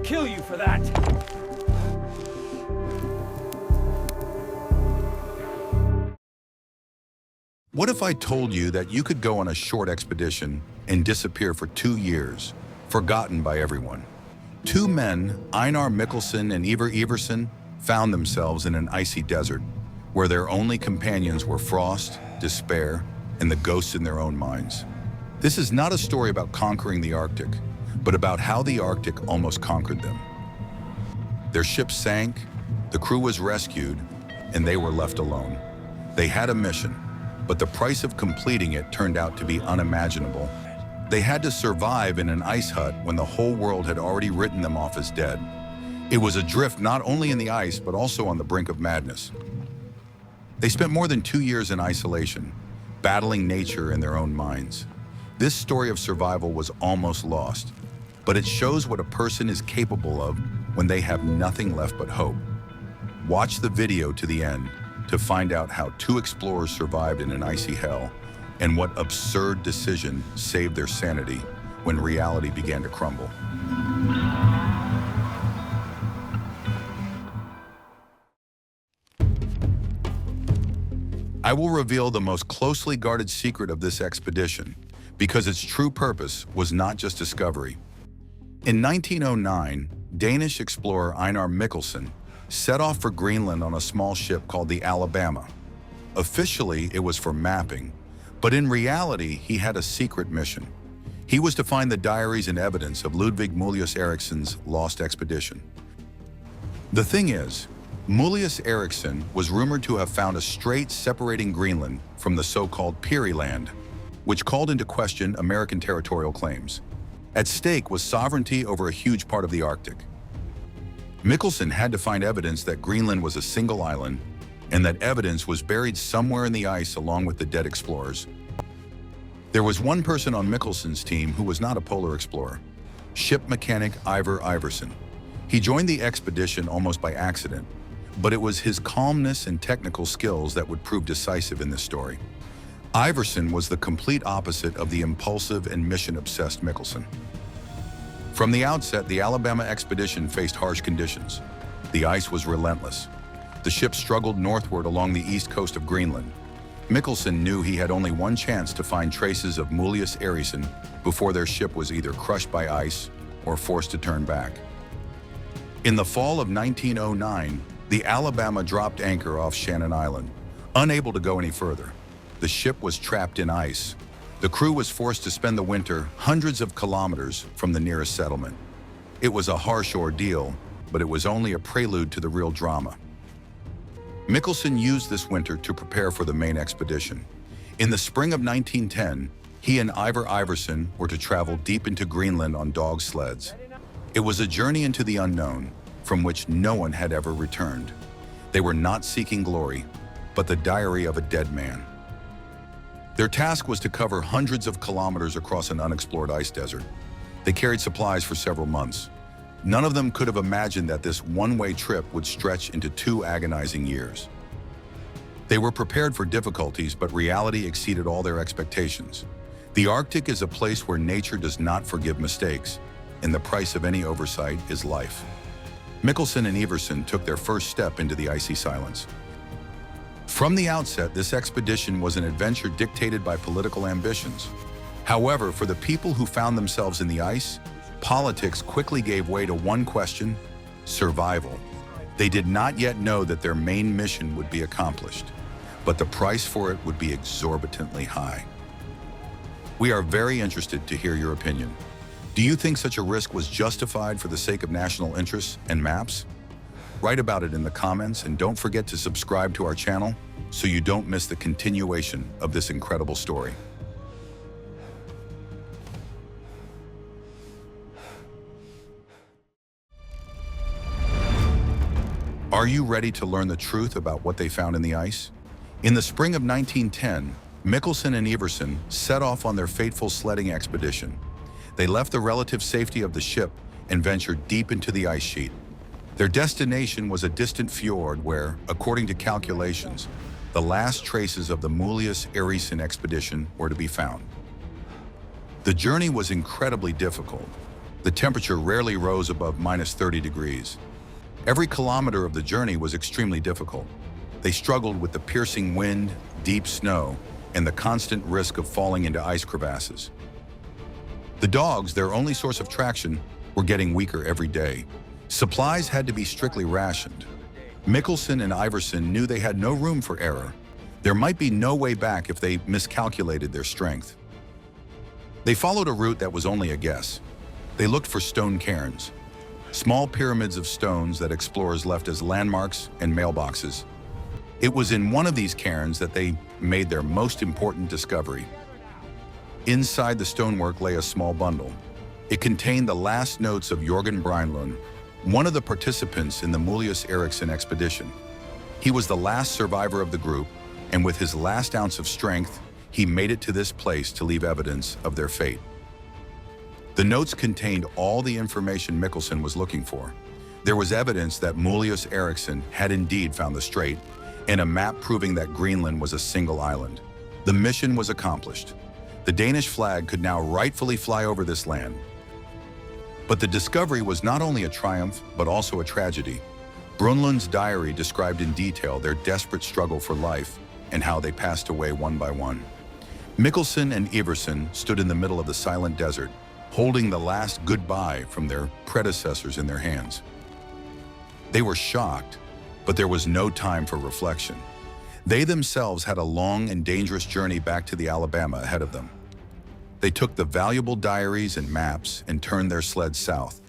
kill you for that! What if I told you that you could go on a short expedition and disappear for 2 years, forgotten by everyone? Two men, Ejnar Mikkelsen and Ivar Iversen, found themselves in an icy desert where their only companions were frost, despair, and the ghosts in their own minds. This is not a story about conquering the Arctic, but about how the Arctic almost conquered them. Their ship sank, the crew was rescued, and they were left alone. They had a mission, but the price of completing it turned out to be unimaginable. They had to survive in an ice hut when the whole world had already written them off as dead. It was adrift not only in the ice, but also on the brink of madness. They spent more than 2 years in isolation, battling nature in their own minds. This story of survival was almost lost, but it shows what a person is capable of when they have nothing left but hope. Watch the video to the end to find out how 2 explorers survived in an icy hell and what absurd decision saved their sanity when reality began to crumble. I will reveal the most closely guarded secret of this expedition because its true purpose was not just discovery. In 1909, Danish explorer Ejnar Mikkelsen set off for Greenland on a small ship called the Alabama. Officially, it was for mapping, but in reality, he had a secret mission. He was to find the diaries and evidence of Ludvig Mulius Eriksson's lost expedition. The thing is, Mulius Eriksson was rumored to have found a strait separating Greenland from the so-called Peary Land, which called into question American territorial claims. At stake was sovereignty over a huge part of the Arctic. Mikkelsen had to find evidence that Greenland was a single island, and that evidence was buried somewhere in the ice along with the dead explorers. There was one person on Mikkelsen's team who was not a polar explorer, ship mechanic Ivar Iversen. He joined the expedition almost by accident, but it was his calmness and technical skills that would prove decisive in this story. Iversen was the complete opposite of the impulsive and mission-obsessed Mikkelsen. From the outset, the Alabama expedition faced harsh conditions. The ice was relentless. The ship struggled northward along the east coast of Greenland. Mikkelsen knew he had only one chance to find traces of Mulius Eriksson before their ship was either crushed by ice or forced to turn back. In the fall of 1909, the Alabama dropped anchor off Shannon Island, unable to go any further. The ship was trapped in ice. The crew was forced to spend the winter hundreds of kilometers from the nearest settlement. It was a harsh ordeal, but it was only a prelude to the real drama. Mikkelsen used this winter to prepare for the main expedition. In the spring of 1910, he and Ivar Iversen were to travel deep into Greenland on dog sleds. It was a journey into the unknown, from which no one had ever returned. They were not seeking glory, but the diary of a dead man. Their task was to cover hundreds of kilometers across an unexplored ice desert. They carried supplies for several months. None of them could have imagined that this one-way trip would stretch into 2 agonizing years. They were prepared for difficulties, but reality exceeded all their expectations. The Arctic is a place where nature does not forgive mistakes, and the price of any oversight is life. Mikkelsen and Iversen took their first step into the icy silence. From the outset, this expedition was an adventure dictated by political ambitions. However, for the people who found themselves in the ice, politics quickly gave way to one question: survival. They did not yet know that their main mission would be accomplished, but the price for it would be exorbitantly high. We are very interested to hear your opinion. Do you think such a risk was justified for the sake of national interests and maps? Write about it in the comments, and don't forget to subscribe to our channel so you don't miss the continuation of this incredible story. Are you ready to learn the truth about what they found in the ice? In the spring of 1910, Mikkelsen and Iversen set off on their fateful sledding expedition. They left the relative safety of the ship and ventured deep into the ice sheet. Their destination was a distant fjord where, according to calculations, the last traces of the Mulius Eriksson expedition were to be found. The journey was incredibly difficult. The temperature rarely rose above -30 degrees. Every kilometer of the journey was extremely difficult. They struggled with the piercing wind, deep snow, and the constant risk of falling into ice crevasses. The dogs, their only source of traction, were getting weaker every day. Supplies had to be strictly rationed. Mikkelsen and Iversen knew they had no room for error. There might be no way back if they miscalculated their strength. They followed a route that was only a guess. They looked for stone cairns, small pyramids of stones that explorers left as landmarks and mailboxes. It was in one of these cairns that they made their most important discovery. Inside the stonework lay a small bundle. It contained the last notes of Jørgen Greenland, one of the participants in the Mulius Eriksen expedition. He was the last survivor of the group, and with his last ounce of strength, he made it to this place to leave evidence of their fate. The notes contained all the information Mikkelsen was looking for. There was evidence that Mulius Eriksen had indeed found the strait, and a map proving that Greenland was a single island. The mission was accomplished. The Danish flag could now rightfully fly over this land. But the discovery was not only a triumph, but also a tragedy. Brunlund's diary described in detail their desperate struggle for life and how they passed away one by one. Mikkelsen and Iversen stood in the middle of the silent desert, holding the last goodbye from their predecessors in their hands. They were shocked, but there was no time for reflection. They themselves had a long and dangerous journey back to the Alabama ahead of them. They took the valuable diaries and maps and turned their sled south.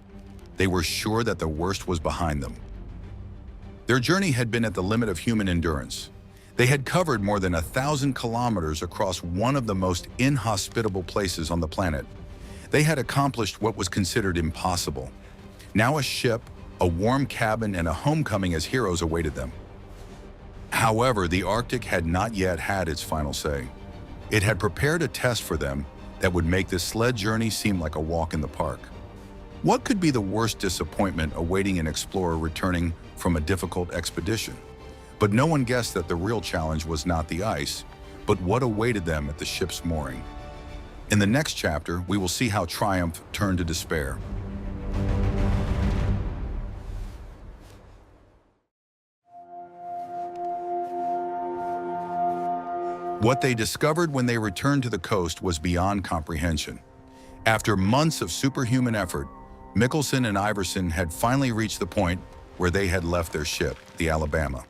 They were sure that the worst was behind them. Their journey had been at the limit of human endurance. They had covered more than 1,000 kilometers across one of the most inhospitable places on the planet. They had accomplished what was considered impossible. Now a ship, a warm cabin, and a homecoming as heroes awaited them. However, the Arctic had not yet had its final say. It had prepared a test for them that would make this sled journey seem like a walk in the park. What could be the worst disappointment awaiting an explorer returning from a difficult expedition? But no one guessed that the real challenge was not the ice, but what awaited them at the ship's mooring. In the next chapter, we will see how triumph turned to despair. What they discovered when they returned to the coast was beyond comprehension. After months of superhuman effort, Mikkelsen and Iversen had finally reached the point where they had left their ship, the Alabama.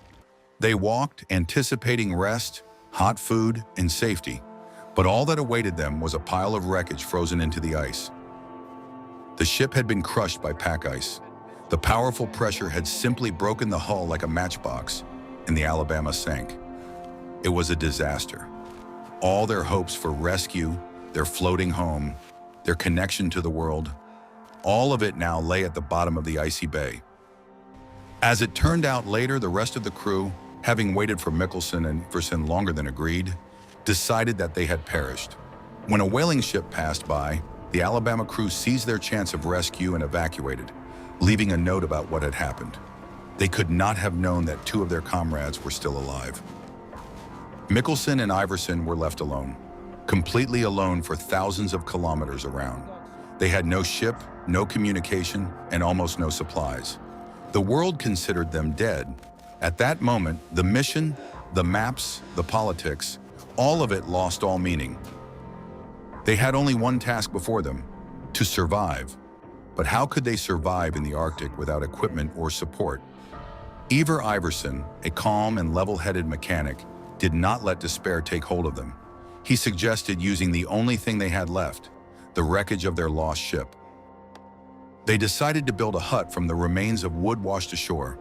They walked, anticipating rest, hot food, and safety, but all that awaited them was a pile of wreckage frozen into the ice. The ship had been crushed by pack ice. The powerful pressure had simply broken the hull like a matchbox, and the Alabama sank. It was a disaster. All their hopes for rescue, their floating home, their connection to the world, all of it now lay at the bottom of the icy bay. As it turned out later, the rest of the crew, having waited for Mikkelsen and Iversen longer than agreed, decided that they had perished. When a whaling ship passed by, the Alabama crew seized their chance of rescue and evacuated, leaving a note about what had happened. They could not have known that two of their comrades were still alive. Mikkelsen and Iversen were left alone, completely alone for thousands of kilometers around. They had no ship, no communication, and almost no supplies. The world considered them dead. At that moment, the mission, the maps, the politics, all of it lost all meaning. They had only one task before them, to survive. But how could they survive in the Arctic without equipment or support? Ivar Iversen, a calm and level-headed mechanic, did not let despair take hold of them. He suggested using the only thing they had left, the wreckage of their lost ship. They decided to build a hut from the remains of wood washed ashore.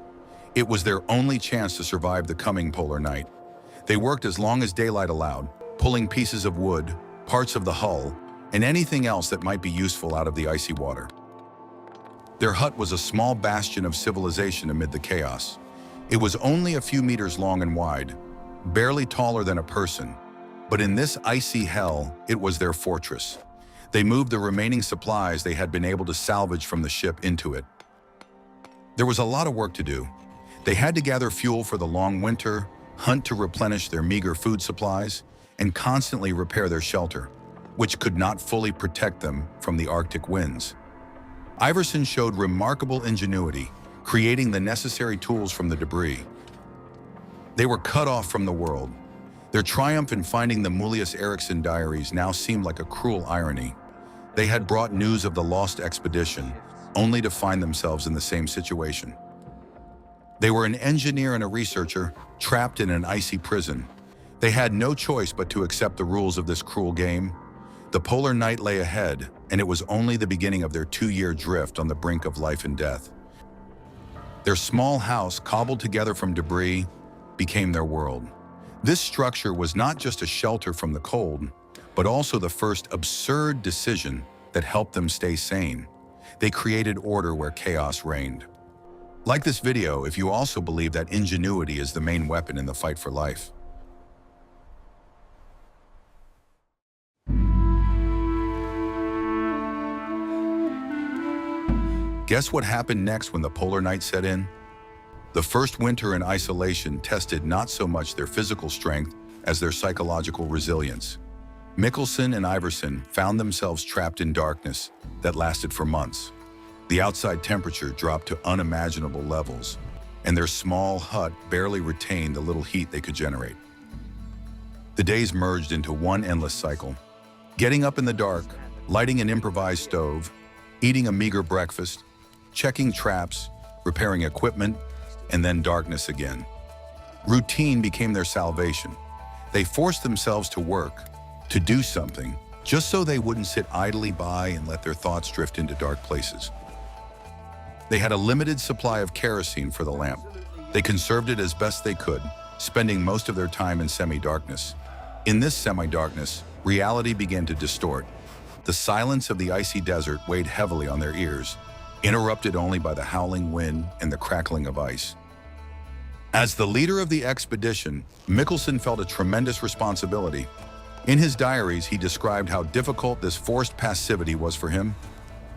It was their only chance to survive the coming polar night. They worked as long as daylight allowed, pulling pieces of wood, parts of the hull, and anything else that might be useful out of the icy water. Their hut was a small bastion of civilization amid the chaos. It was only a few meters long and wide, barely taller than a person, but in this icy hell, it was their fortress. They moved the remaining supplies they had been able to salvage from the ship into it. There was a lot of work to do. They had to gather fuel for the long winter, hunt to replenish their meager food supplies, and constantly repair their shelter, which could not fully protect them from the Arctic winds. Iverson showed remarkable ingenuity, creating the necessary tools from the debris. They were cut off from the world. Their triumph in finding the Mulius Eriksson diaries now seemed like a cruel irony. They had brought news of the lost expedition, only to find themselves in the same situation. They were an engineer and a researcher, trapped in an icy prison. They had no choice but to accept the rules of this cruel game. The polar night lay ahead, and it was only the beginning of their 2-year drift on the brink of life and death. Their small house, cobbled together from debris, became their world. This structure was not just a shelter from the cold, but also the first absurd decision that helped them stay sane. They created order where chaos reigned. Like this video if you also believe that ingenuity is the main weapon in the fight for life. Guess what happened next when the polar night set in? The first winter in isolation tested not so much their physical strength as their psychological resilience. Mikkelsen and Iverson found themselves trapped in darkness that lasted for months. The outside temperature dropped to unimaginable levels, and their small hut barely retained the little heat they could generate. The days merged into one endless cycle. Getting up in the dark, lighting an improvised stove, eating a meager breakfast, checking traps, repairing equipment, and then darkness again. Routine became their salvation. They forced themselves to work, to do something, just so they wouldn't sit idly by and let their thoughts drift into dark places. They had a limited supply of kerosene for the lamp. They conserved it as best they could, spending most of their time in semi-darkness. In this semi-darkness, reality began to distort. The silence of the icy desert weighed heavily on their ears, interrupted only by the howling wind and the crackling of ice. As the leader of the expedition, Mikkelsen felt a tremendous responsibility. In his diaries, he described how difficult this forced passivity was for him.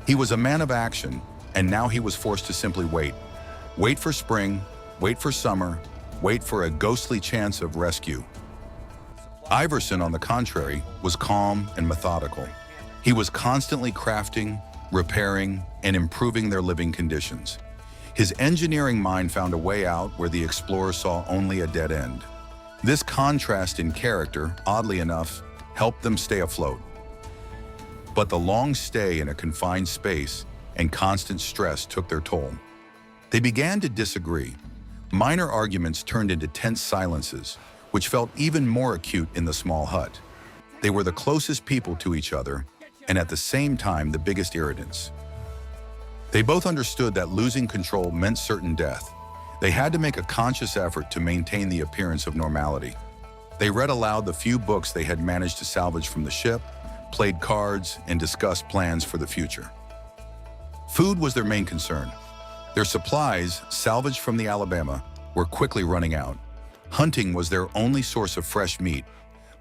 He was a man of action, and now he was forced to simply wait. Wait for spring, wait for summer, wait for a ghostly chance of rescue. Iverson, on the contrary, was calm and methodical. He was constantly crafting, repairing, and improving their living conditions. His engineering mind found a way out where the explorers saw only a dead end. This contrast in character, oddly enough, helped them stay afloat. But the long stay in a confined space and constant stress took their toll. They began to disagree. Minor arguments turned into tense silences, which felt even more acute in the small hut. They were the closest people to each other, and at the same time the biggest irritants. They both understood that losing control meant certain death. They had to make a conscious effort to maintain the appearance of normality. They read aloud the few books they had managed to salvage from the ship, played cards, and discussed plans for the future. Food was their main concern. Their supplies, salvaged from the Alabama, were quickly running out. Hunting was their only source of fresh meat,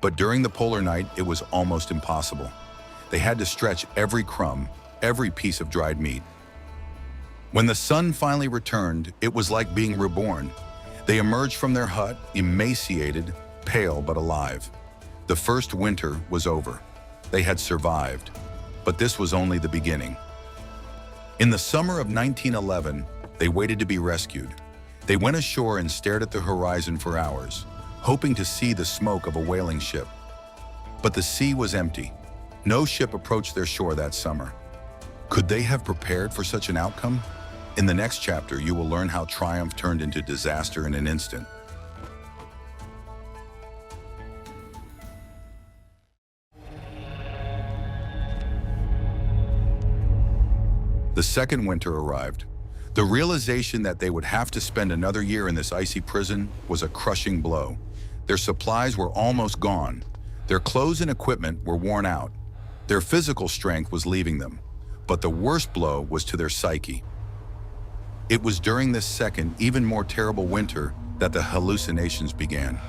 but during the polar night, it was almost impossible. They had to stretch every crumb, every piece of dried meat. When the sun finally returned, it was like being reborn. They emerged from their hut, emaciated, pale but alive. The first winter was over. They had survived, but this was only the beginning. In the summer of 1911, they waited to be rescued. They went ashore and stared at the horizon for hours, hoping to see the smoke of a whaling ship. But the sea was empty. No ship approached their shore that summer. Could they have prepared for such an outcome? In the next chapter, you will learn how triumph turned into disaster in an instant. The second winter arrived. The realization that they would have to spend another year in this icy prison was a crushing blow. Their supplies were almost gone. Their clothes and equipment were worn out. Their physical strength was leaving them. But the worst blow was to their psyche. It was during this second, even more terrible winter that the hallucinations began.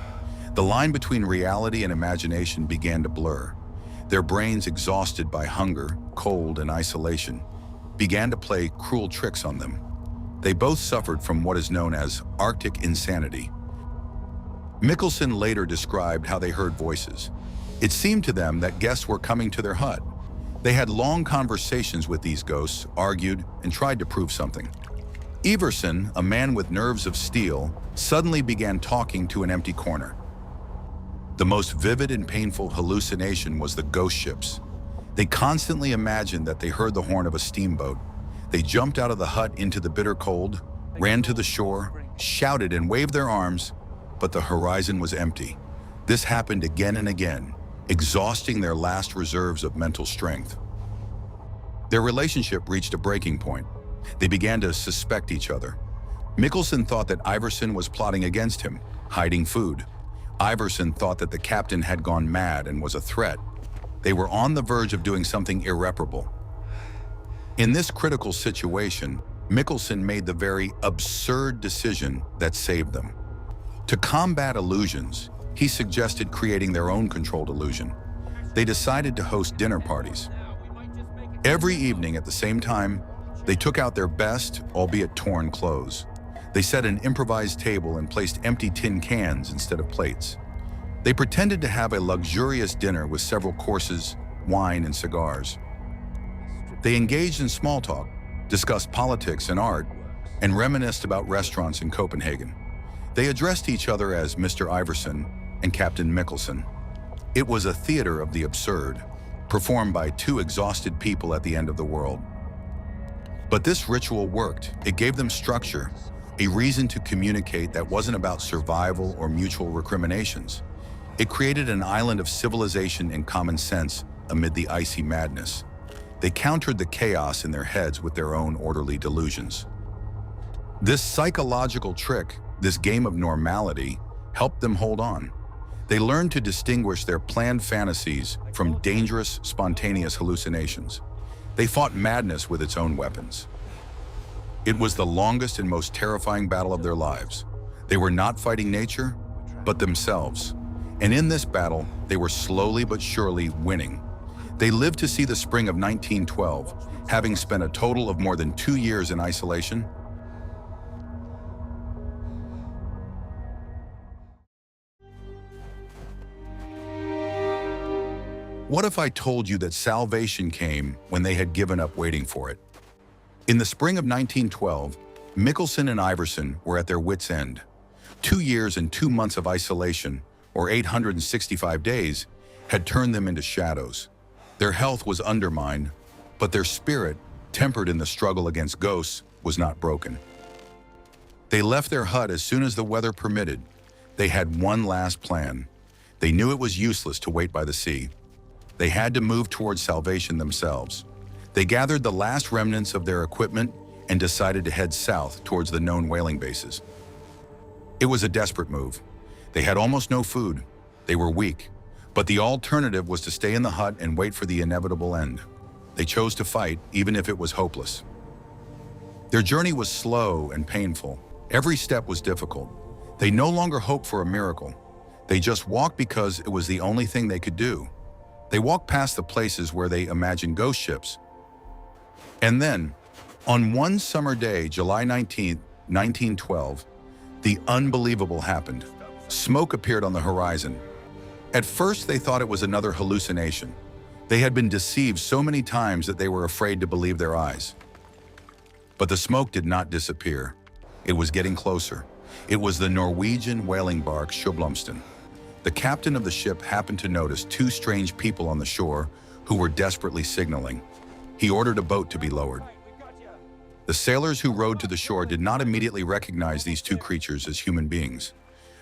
The line between reality and imagination began to blur. Their brains, exhausted by hunger, cold, and isolation, began to play cruel tricks on them. They both suffered from what is known as Arctic insanity. Mikkelsen later described how they heard voices. It seemed to them that guests were coming to their hut. They had long conversations with these ghosts, argued, and tried to prove something. Everson, a man with nerves of steel, suddenly began talking to an empty corner. The most vivid and painful hallucination was the ghost ships. They constantly imagined that they heard the horn of a steamboat. They jumped out of the hut into the bitter cold, ran to the shore, shouted and waved their arms, but the horizon was empty. This happened again and again, exhausting their last reserves of mental strength. Their relationship reached a breaking point. They began to suspect each other. Mikkelsen thought that Iverson was plotting against him, hiding food. Iverson thought that the captain had gone mad and was a threat. They were on the verge of doing something irreparable. In this critical situation, Mikkelsen made the very absurd decision that saved them. To combat illusions, he suggested creating their own controlled illusion. They decided to host dinner parties. Every evening at the same time, they took out their best, albeit torn, clothes. They set an improvised table and placed empty tin cans instead of plates. They pretended to have a luxurious dinner with several courses, wine, and cigars. They engaged in small talk, discussed politics and art, and reminisced about restaurants in Copenhagen. They addressed each other as Mr. Iverson and Captain Mikkelsen. It was a theater of the absurd, performed by two exhausted people at the end of the world. But this ritual worked. It gave them structure, a reason to communicate that wasn't about survival or mutual recriminations. It created an island of civilization and common sense amid the icy madness. They countered the chaos in their heads with their own orderly delusions. This psychological trick, this game of normality, helped them hold on. They learned to distinguish their planned fantasies from dangerous, spontaneous hallucinations. They fought madness with its own weapons. It was the longest and most terrifying battle of their lives. They were not fighting nature, but themselves. And in this battle, they were slowly but surely winning. They lived to see the spring of 1912, having spent a total of more than 2 years in isolation. What if I told you that salvation came when they had given up waiting for it? In the spring of 1912, Mikkelsen and Iverson were at their wits' end. 2 years and 2 months of isolation, or 865 days, had turned them into shadows. Their health was undermined, but their spirit, tempered in the struggle against ghosts, was not broken. They left their hut as soon as the weather permitted. They had one last plan. They knew it was useless to wait by the sea. They had to move towards salvation themselves. They gathered the last remnants of their equipment and decided to head south towards the known whaling bases. It was a desperate move. They had almost no food. They were weak. But the alternative was to stay in the hut and wait for the inevitable end. They chose to fight, even if it was hopeless. Their journey was slow and painful. Every step was difficult. They no longer hoped for a miracle. They just walked because it was the only thing they could do. They walked past the places where they imagined ghost ships. And then, on one summer day, July 19th, 1912, the unbelievable happened. Smoke appeared on the horizon. At first, they thought it was another hallucination. They had been deceived so many times that they were afraid to believe their eyes. But the smoke did not disappear. It was getting closer. It was the Norwegian whaling bark Sjöblomsten. The captain of the ship happened to notice 2 strange people on the shore who were desperately signaling. He ordered a boat to be lowered. The sailors who rowed to the shore did not immediately recognize these 2 creatures as human beings.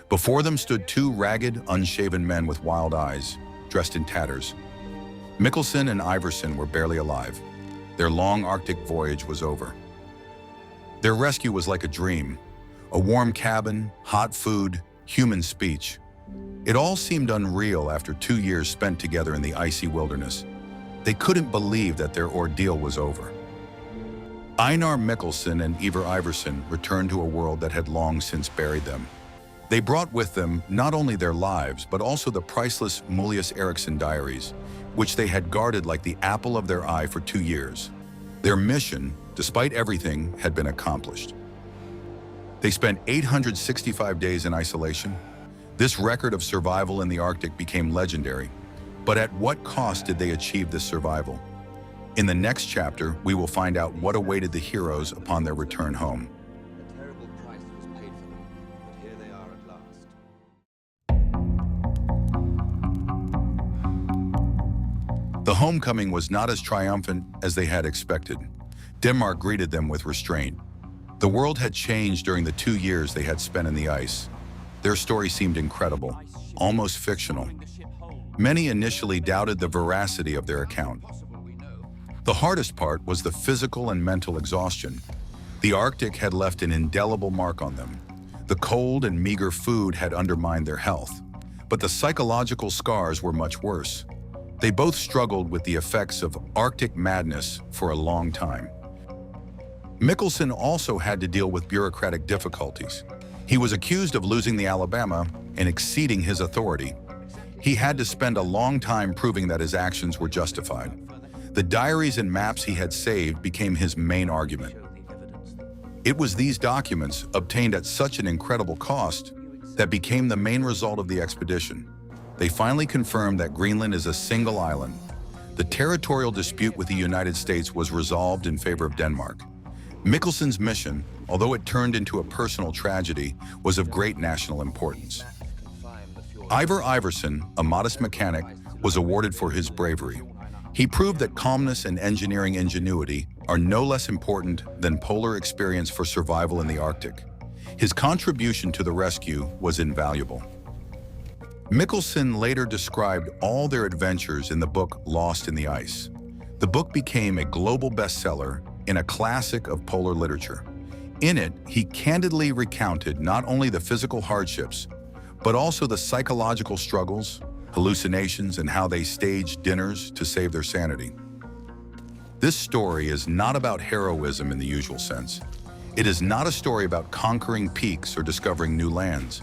Before them stood 2 ragged, unshaven men with wild eyes, dressed in tatters. Mikkelsen and Iverson were barely alive. Their long Arctic voyage was over. Their rescue was like a dream. A warm cabin, hot food, human speech. It all seemed unreal after 2 years spent together in the icy wilderness. They couldn't believe that their ordeal was over. Ejnar Mikkelsen and Ejnar Iverson returned to a world that had long since buried them. They brought with them not only their lives, but also the priceless Mulius Eriksson diaries, which they had guarded like the apple of their eye for 2 years. Their mission, despite everything, had been accomplished. They spent 865 days in isolation. This record of survival in the Arctic became legendary. But at what cost did they achieve this survival? In the next chapter, we will find out what awaited the heroes upon their return home. A terrible price was paid for them, but here they are at last. The homecoming was not as triumphant as they had expected. Denmark greeted them with restraint. The world had changed during the 2 years they had spent in the ice. Their story seemed incredible, almost fictional. Many initially doubted the veracity of their account. The hardest part was the physical and mental exhaustion. The Arctic had left an indelible mark on them. The cold and meager food had undermined their health. But the psychological scars were much worse. They both struggled with the effects of Arctic madness for a long time. Mikkelsen also had to deal with bureaucratic difficulties. He was accused of losing the Alabama and exceeding his authority. He had to spend a long time proving that his actions were justified. The diaries and maps he had saved became his main argument. It was these documents, obtained at such an incredible cost, that became the main result of the expedition. They finally confirmed that Greenland is a single island. The territorial dispute with the United States was resolved in favor of Denmark. Mikkelsen's mission, although it turned into a personal tragedy, was of great national importance. Ivar Iverson, a modest mechanic, was awarded for his bravery. He proved that calmness and engineering ingenuity are no less important than polar experience for survival in the Arctic. His contribution to the rescue was invaluable. Mikkelsen later described all their adventures in the book Lost in the Ice. The book became a global bestseller and a classic of polar literature. In it, he candidly recounted not only the physical hardships, but also the psychological struggles, hallucinations, and how they staged dinners to save their sanity. This story is not about heroism in the usual sense. It is not a story about conquering peaks or discovering new lands.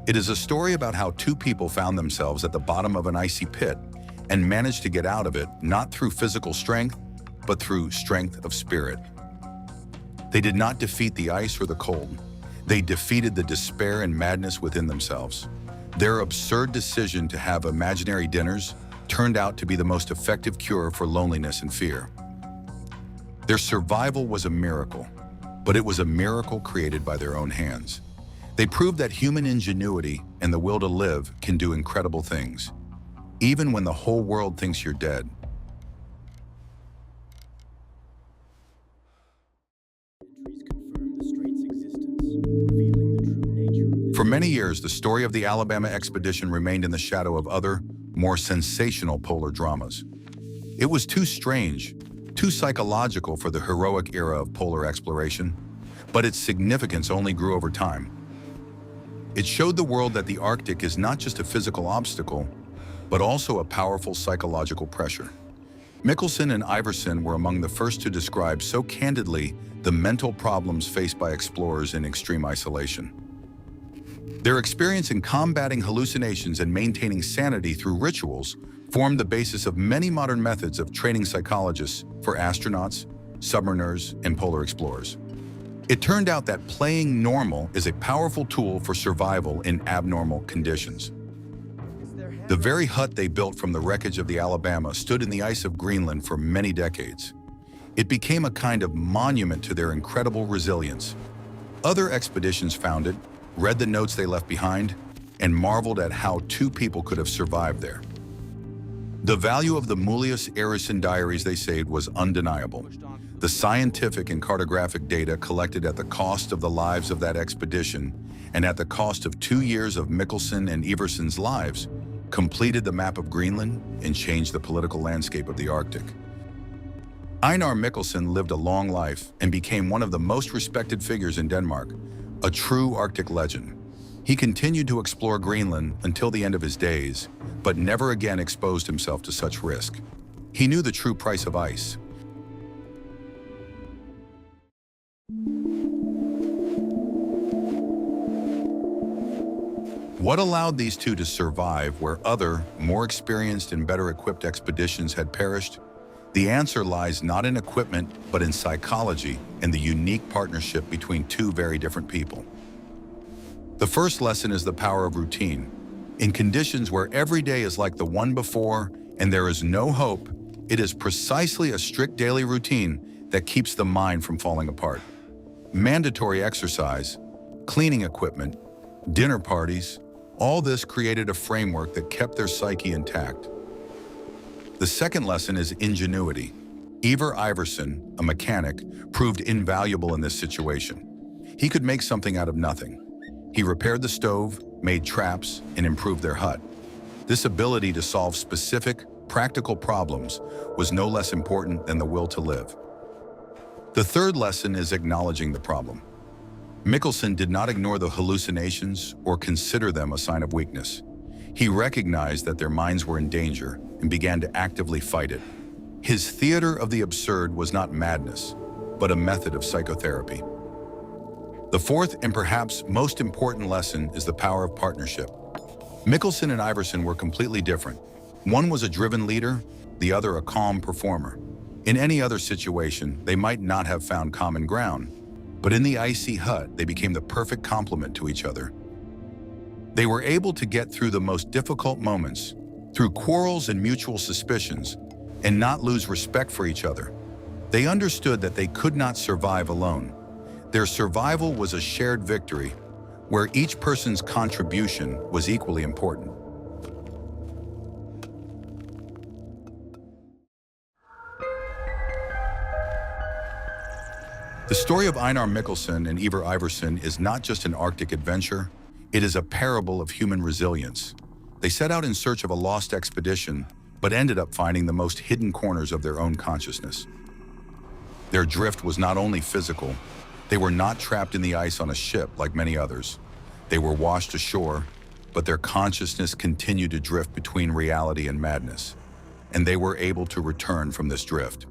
It is a story about how two people found themselves at the bottom of an icy pit and managed to get out of it not through physical strength, but through strength of spirit. They did not defeat the ice or the cold. They defeated the despair and madness within themselves. Their absurd decision to have imaginary dinners turned out to be the most effective cure for loneliness and fear. Their survival was a miracle, but it was a miracle created by their own hands. They proved that human ingenuity and the will to live can do incredible things, even when the whole world thinks you're dead. For many years, the story of the Alabama expedition remained in the shadow of other, more sensational polar dramas. It was too strange, too psychological for the heroic era of polar exploration, but its significance only grew over time. It showed the world that the Arctic is not just a physical obstacle, but also a powerful psychological pressure. Mikkelsen and Iverson were among the first to describe so candidly the mental problems faced by explorers in extreme isolation. Their experience in combating hallucinations and maintaining sanity through rituals formed the basis of many modern methods of training psychologists for astronauts, submariners, and polar explorers. It turned out that playing normal is a powerful tool for survival in abnormal conditions. The very hut they built from the wreckage of the Alabama stood in the ice of Greenland for many decades. It became a kind of monument to their incredible resilience. Other expeditions found it, read the notes they left behind, and marveled at how two people could have survived there. The value of the Mullius Ericsson diaries they saved was undeniable. The scientific and cartographic data collected at the cost of the lives of that expedition and at the cost of 2 years of Mikkelsen and Iverson's lives completed the map of Greenland and changed the political landscape of the Arctic. Ejnar Mikkelsen lived a long life and became one of the most respected figures in Denmark, a true Arctic legend. He continued to explore Greenland until the end of his days, but never again exposed himself to such risk. He knew the true price of ice. What allowed these two to survive where other, more experienced and better equipped expeditions had perished? The answer lies not in equipment, but in psychology and the unique partnership between two very different people. The first lesson is the power of routine. In conditions where every day is like the one before and there is no hope, It is precisely a strict daily routine that keeps the mind from falling apart. Mandatory exercise, cleaning equipment, dinner parties, all this created a framework that kept their psyche intact. The second lesson is ingenuity. Ivar Iverson, a mechanic, proved invaluable in this situation. He could make something out of nothing. He repaired the stove, made traps, and improved their hut. This ability to solve specific, practical problems was no less important than the will to live. The third lesson is acknowledging the problem. Mikkelsen did not ignore the hallucinations or consider them a sign of weakness. He recognized that their minds were in danger and began to actively fight it. His theater of the absurd was not madness, but a method of psychotherapy. The fourth and perhaps most important lesson is the power of partnership. Mikkelsen and Iverson were completely different. One was a driven leader, the other a calm performer. In any other situation, they might not have found common ground, but in the icy hut, they became the perfect complement to each other. They were able to get through the most difficult moments, through quarrels and mutual suspicions, and not lose respect for each other. They understood that they could not survive alone. Their survival was a shared victory, where each person's contribution was equally important. The story of Ejnar Mikkelsen and Ivar Iverson is not just an Arctic adventure, it is a parable of human resilience. They set out in search of a lost expedition, but ended up finding the most hidden corners of their own consciousness. Their drift was not only physical, they were not trapped in the ice on a ship like many others. They were washed ashore, but their consciousness continued to drift between reality and madness, and they were able to return from this drift.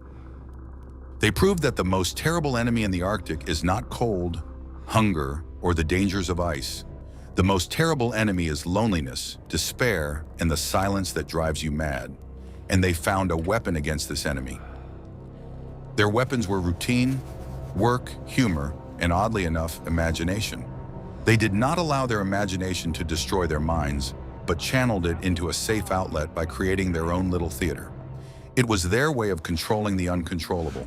They proved that the most terrible enemy in the Arctic is not cold, hunger, or the dangers of ice. The most terrible enemy is loneliness, despair, and the silence that drives you mad. And they found a weapon against this enemy. Their weapons were routine, work, humor, and oddly enough, imagination. They did not allow their imagination to destroy their minds, but channeled it into a safe outlet by creating their own little theater. It was their way of controlling the uncontrollable.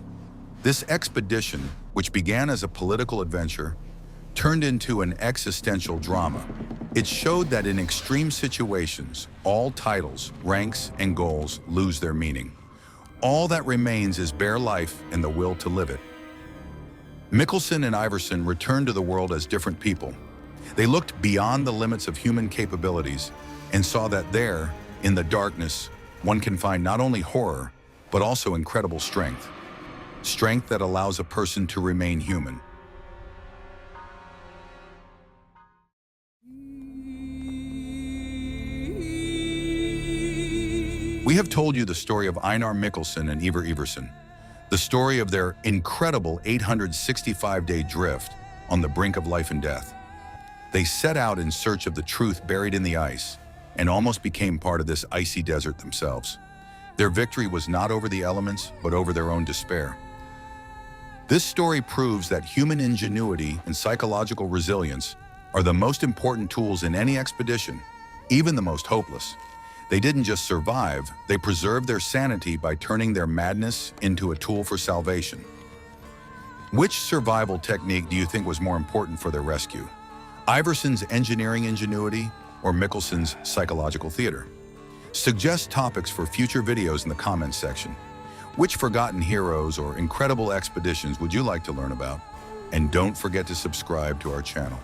This expedition, which began as a political adventure, turned into an existential drama. It showed that in extreme situations, all titles, ranks, and goals lose their meaning. All that remains is bare life and the will to live it. Mikkelsen and Iverson returned to the world as different people. They looked beyond the limits of human capabilities and saw that there, in the darkness, one can find not only horror, but also incredible strength. Strength that allows a person to remain human. We have told you the story of Ejnar Mikkelsen and Ivar Iverson, the story of their incredible 865-day drift on the brink of life and death. They set out in search of the truth buried in the ice and almost became part of this icy desert themselves. Their victory was not over the elements, but over their own despair. This story proves that human ingenuity and psychological resilience are the most important tools in any expedition, even the most hopeless. They didn't just survive, they preserved their sanity by turning their madness into a tool for salvation. Which survival technique do you think was more important for their rescue? Iverson's engineering ingenuity or Mikkelsen's psychological theater? Suggest topics for future videos in the comments section. Which forgotten heroes or incredible expeditions would you like to learn about? And don't forget to subscribe to our channel.